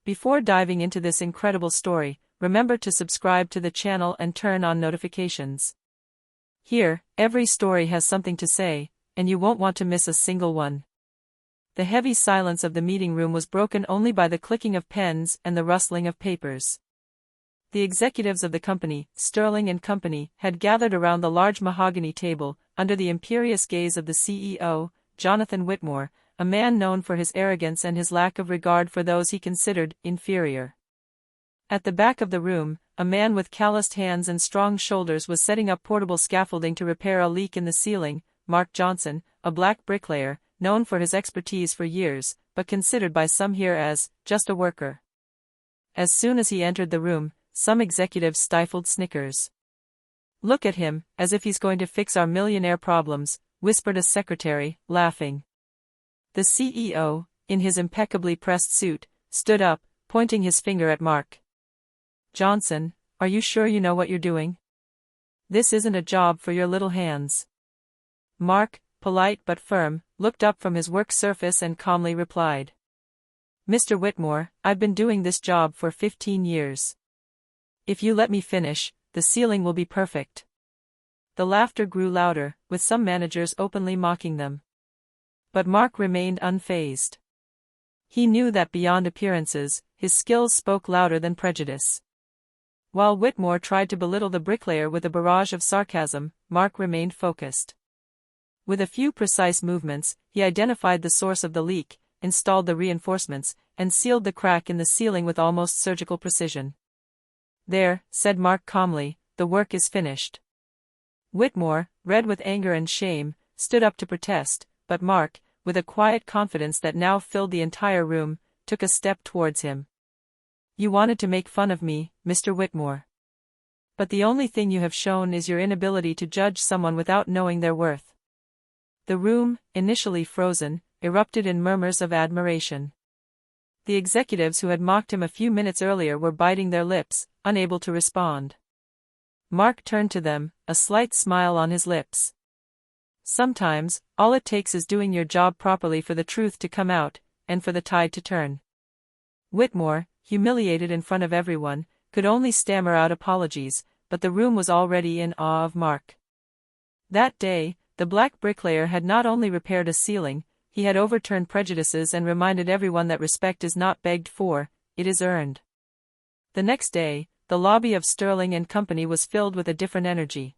Before diving into this incredible story, remember to subscribe to the channel and turn on notifications. Here, every story has something to say, and you won't want to miss a single one. The heavy silence of the meeting room was broken only by the clicking of pens and the rustling of papers. The executives of the company, Sterling and Company, had gathered around the large mahogany table, under the imperious gaze of the CEO, Jonathan Whitmore, a man known for his arrogance and his lack of regard for those he considered inferior. At the back of the room, a man with calloused hands and strong shoulders was setting up portable scaffolding to repair a leak in the ceiling. Mark Johnson, a black bricklayer, known for his expertise for years, but considered by some here as just a worker. As soon as he entered the room, some executives stifled snickers. "Look at him, as if he's going to fix our millionaire problems," whispered a secretary, laughing. The CEO, in his impeccably pressed suit, stood up, pointing his finger at Mark. "Johnson, are you sure you know what you're doing? This isn't a job for your little hands." Mark, polite but firm, looked up from his work surface and calmly replied. "Mr. Whitmore, I've been doing this job for 15 years. If you let me finish, the ceiling will be perfect." The laughter grew louder, with some managers openly mocking them. But Mark remained unfazed. He knew that beyond appearances, his skills spoke louder than prejudice. While Whitmore tried to belittle the bricklayer with a barrage of sarcasm, Mark remained focused. With a few precise movements, he identified the source of the leak, installed the reinforcements, and sealed the crack in the ceiling with almost surgical precision. "There," said Mark calmly, "the work is finished." Whitmore, red with anger and shame, stood up to protest, but Mark, with a quiet confidence that now filled the entire room, took a step towards him. "You wanted to make fun of me, Mr. Whitmore. But the only thing you have shown is your inability to judge someone without knowing their worth." The room, initially frozen, erupted in murmurs of admiration. The executives who had mocked him a few minutes earlier were biting their lips, unable to respond. Mark turned to them, a slight smile on his lips. "Sometimes, all it takes is doing your job properly for the truth to come out, and for the tide to turn." Whitmore, humiliated in front of everyone, could only stammer out apologies, but the room was already in awe of Mark. That day, the black bricklayer had not only repaired a ceiling, he had overturned prejudices and reminded everyone that respect is not begged for, it is earned. The next day, the lobby of Sterling and Company was filled with a different energy.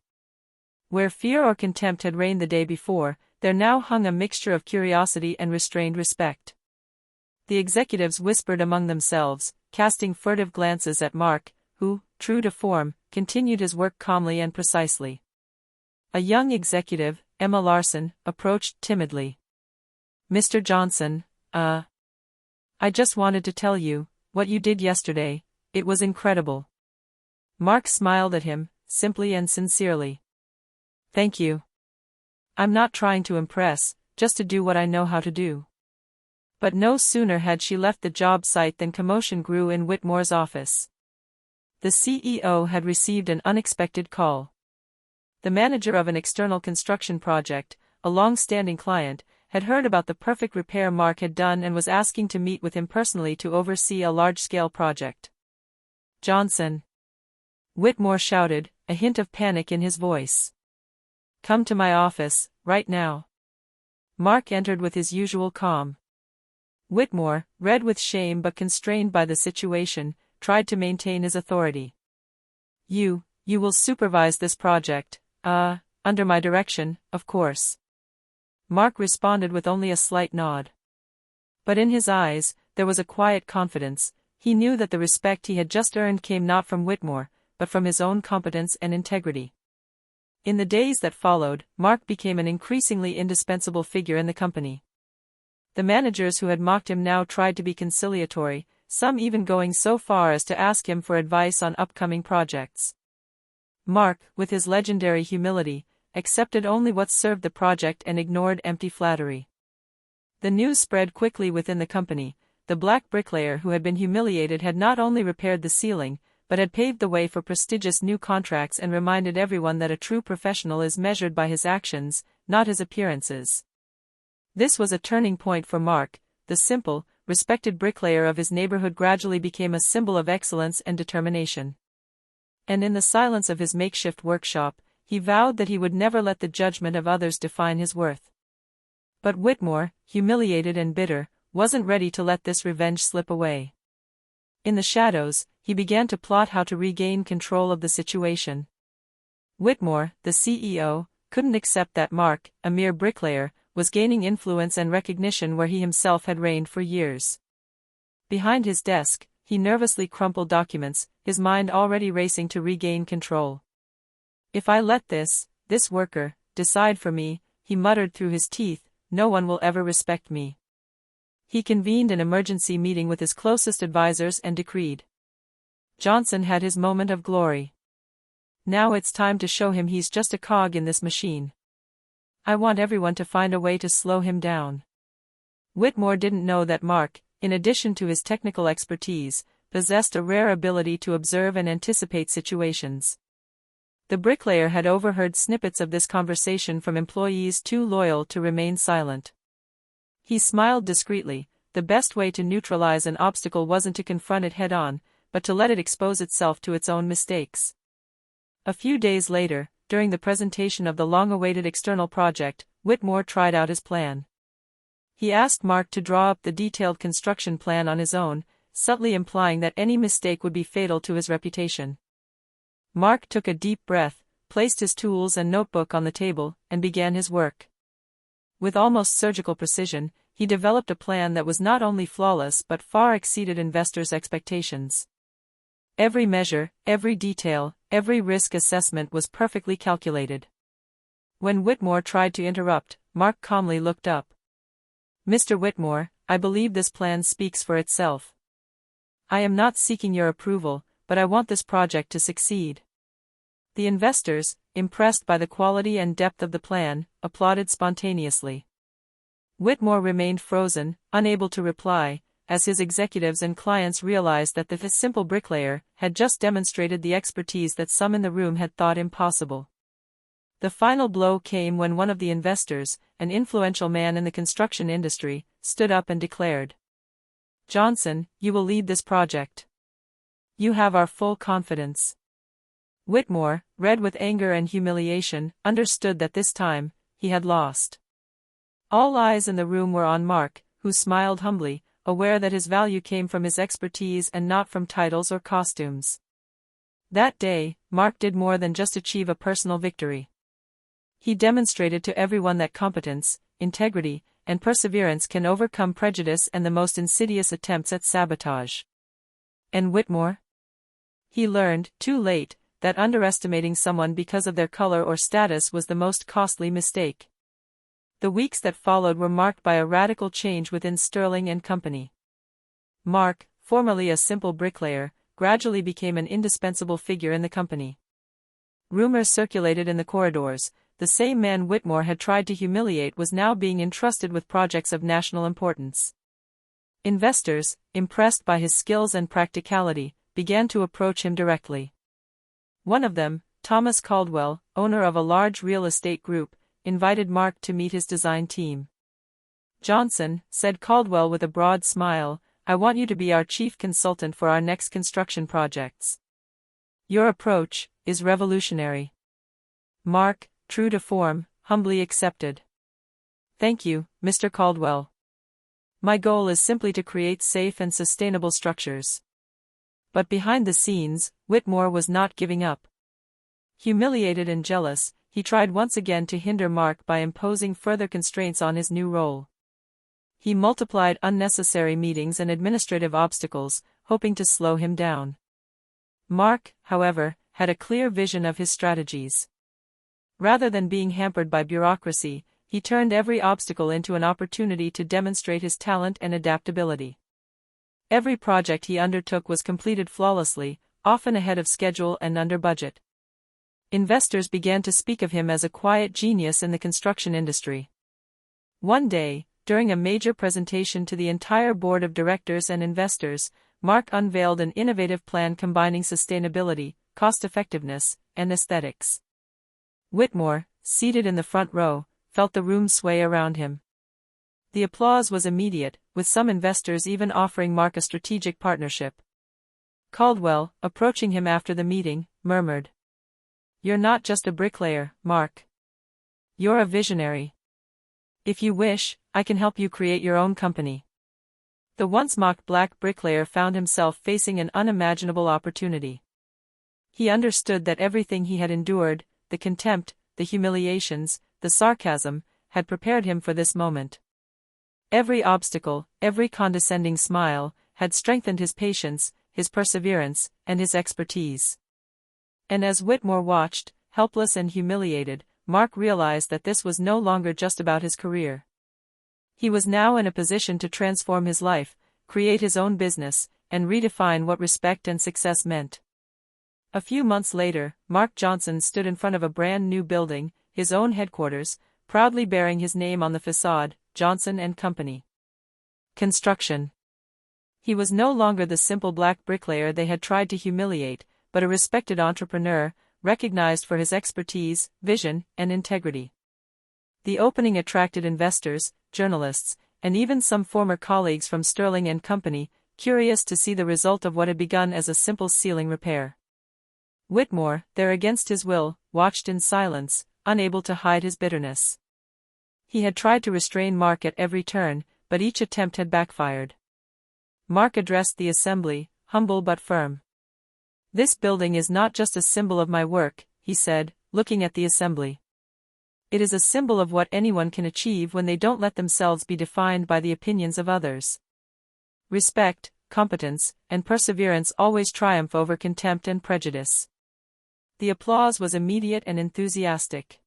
Where fear or contempt had reigned the day before, there now hung a mixture of curiosity and restrained respect. The executives whispered among themselves, casting furtive glances at Mark, who, true to form, continued his work calmly and precisely. A young executive, Emma Larson, approached timidly. "Mr. Johnson, I just wanted to tell you, what you did yesterday, it was incredible." Mark smiled at him, simply and sincerely. "Thank you. I'm not trying to impress, just to do what I know how to do." But no sooner had she left the job site than commotion grew in Whitmore's office. The CEO had received an unexpected call. The manager of an external construction project, a long-standing client, had heard about the perfect repair Mark had done and was asking to meet with him personally to oversee a large-scale project. "Johnson," Whitmore shouted, a hint of panic in his voice. "Come to my office, right now." Mark entered with his usual calm. Whitmore, red with shame but constrained by the situation, tried to maintain his authority. You will supervise this project, under my direction, of course." Mark responded with only a slight nod. But in his eyes, there was a quiet confidence. He knew that the respect he had just earned came not from Whitmore, but from his own competence and integrity. In the days that followed, Mark became an increasingly indispensable figure in the company. The managers who had mocked him now tried to be conciliatory, some even going so far as to ask him for advice on upcoming projects. Mark, with his legendary humility, accepted only what served the project and ignored empty flattery. The news spread quickly within the company. The black bricklayer who had been humiliated had not only repaired the ceiling, but had paved the way for prestigious new contracts and reminded everyone that a true professional is measured by his actions, not his appearances. This was a turning point for Mark. The simple, respected bricklayer of his neighborhood gradually became a symbol of excellence and determination. And in the silence of his makeshift workshop, he vowed that he would never let the judgment of others define his worth. But Whitmore, humiliated and bitter, wasn't ready to let this revenge slip away. In the shadows, he began to plot how to regain control of the situation. Whitmore, the CEO, couldn't accept that Mark, a mere bricklayer, was gaining influence and recognition where he himself had reigned for years. Behind his desk, he nervously crumpled documents, his mind already racing to regain control. "If I let this worker, decide for me," he muttered through his teeth, "no one will ever respect me." He convened an emergency meeting with his closest advisors and decreed. Johnson had his moment of glory. "Now it's time to show him he's just a cog in this machine. I want everyone to find a way to slow him down." Whitmore didn't know that Mark, in addition to his technical expertise, possessed a rare ability to observe and anticipate situations. The bricklayer had overheard snippets of this conversation from employees too loyal to remain silent. He smiled discreetly. The best way to neutralize an obstacle wasn't to confront it head-on, but to let it expose itself to its own mistakes. A few days later, during the presentation of the long-awaited external project, Whitmore tried out his plan. He asked Mark to draw up the detailed construction plan on his own, subtly implying that any mistake would be fatal to his reputation. Mark took a deep breath, placed his tools and notebook on the table, and began his work. With almost surgical precision, he developed a plan that was not only flawless but far exceeded investors' expectations. Every measure, every detail, every risk assessment was perfectly calculated. When Whitmore tried to interrupt, Mark calmly looked up. "Mr. Whitmore, I believe this plan speaks for itself. I am not seeking your approval, but I want this project to succeed." The investors, impressed by the quality and depth of the plan, applauded spontaneously. Whitmore remained frozen, unable to reply, as his executives and clients realized that the simple bricklayer had just demonstrated the expertise that some in the room had thought impossible. The final blow came when one of the investors, an influential man in the construction industry, stood up and declared, "Johnson, you will lead this project. You have our full confidence." Whitmore, red with anger and humiliation, understood that this time, he had lost. All eyes in the room were on Mark, who smiled humbly, aware that his value came from his expertise and not from titles or costumes. That day, Mark did more than just achieve a personal victory. He demonstrated to everyone that competence, integrity, and perseverance can overcome prejudice and the most insidious attempts at sabotage. And Whitmore? He learned, too late, that underestimating someone because of their color or status was the most costly mistake. The weeks that followed were marked by a radical change within Sterling and Company. Mark, formerly a simple bricklayer, gradually became an indispensable figure in the company. Rumors circulated in the corridors. The same man Whitmore had tried to humiliate was now being entrusted with projects of national importance. Investors, impressed by his skills and practicality, began to approach him directly. One of them, Thomas Caldwell, owner of a large real estate group, invited Mark to meet his design team. "Johnson," said Caldwell with a broad smile, "I want you to be our chief consultant for our next construction projects. Your approach is revolutionary." Mark, true to form, humbly accepted. "Thank you, Mr. Caldwell. My goal is simply to create safe and sustainable structures." But behind the scenes, Whitmore was not giving up. Humiliated and jealous, he tried once again to hinder Mark by imposing further constraints on his new role. He multiplied unnecessary meetings and administrative obstacles, hoping to slow him down. Mark, however, had a clear vision of his strategies. Rather than being hampered by bureaucracy, he turned every obstacle into an opportunity to demonstrate his talent and adaptability. Every project he undertook was completed flawlessly, often ahead of schedule and under budget. Investors began to speak of him as a quiet genius in the construction industry. One day, during a major presentation to the entire board of directors and investors, Mark unveiled an innovative plan combining sustainability, cost-effectiveness, and aesthetics. Whitmore, seated in the front row, felt the room sway around him. The applause was immediate, with some investors even offering Mark a strategic partnership. Caldwell, approaching him after the meeting, murmured, "You're not just a bricklayer, Mark. You're a visionary. If you wish, I can help you create your own company." The once mocked black bricklayer found himself facing an unimaginable opportunity. He understood that everything he had endured, the contempt, the humiliations, the sarcasm, had prepared him for this moment. Every obstacle, every condescending smile, had strengthened his patience, his perseverance, and his expertise. And as Whitmore watched, helpless and humiliated, Mark realized that this was no longer just about his career. He was now in a position to transform his life, create his own business, and redefine what respect and success meant. A few months later, Mark Johnson stood in front of a brand new building, his own headquarters, proudly bearing his name on the facade, Johnson and Company. Construction. He was no longer the simple black bricklayer they had tried to humiliate, but a respected entrepreneur, recognized for his expertise, vision, and integrity. The opening attracted investors, journalists, and even some former colleagues from Sterling and Company, curious to see the result of what had begun as a simple ceiling repair. Whitmore, there against his will, watched in silence, unable to hide his bitterness. He had tried to restrain Mark at every turn, but each attempt had backfired. Mark addressed the assembly, humble but firm. "This building is not just a symbol of my work," he said, looking at the assembly. "It is a symbol of what anyone can achieve when they don't let themselves be defined by the opinions of others. Respect, competence, and perseverance always triumph over contempt and prejudice." The applause was immediate and enthusiastic.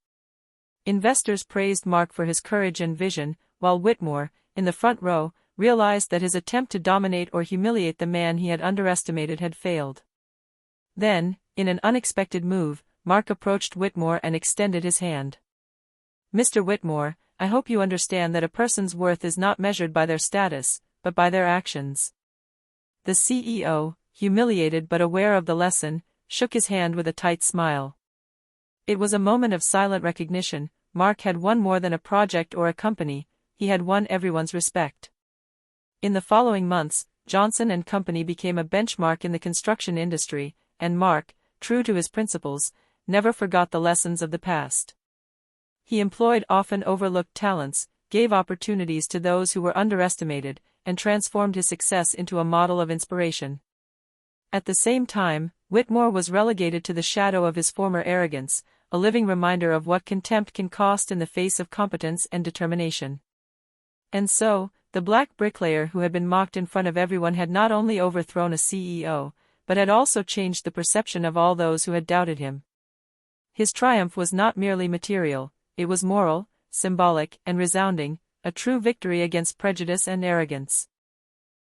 Investors praised Mark for his courage and vision, while Whitmore, in the front row, realized that his attempt to dominate or humiliate the man he had underestimated had failed. Then, in an unexpected move, Mark approached Whitmore and extended his hand. "Mr. Whitmore, I hope you understand that a person's worth is not measured by their status, but by their actions." The CEO, humiliated but aware of the lesson, shook his hand with a tight smile. It was a moment of silent recognition. Mark had won more than a project or a company, he had won everyone's respect. In the following months, Johnson and Company became a benchmark in the construction industry, and Mark, true to his principles, never forgot the lessons of the past. He employed often overlooked talents, gave opportunities to those who were underestimated, and transformed his success into a model of inspiration. At the same time, Whitmore was relegated to the shadow of his former arrogance, a living reminder of what contempt can cost in the face of competence and determination. And so, the black bricklayer who had been mocked in front of everyone had not only overthrown a CEO, but had also changed the perception of all those who had doubted him. His triumph was not merely material, it was moral, symbolic, and resounding, a true victory against prejudice and arrogance.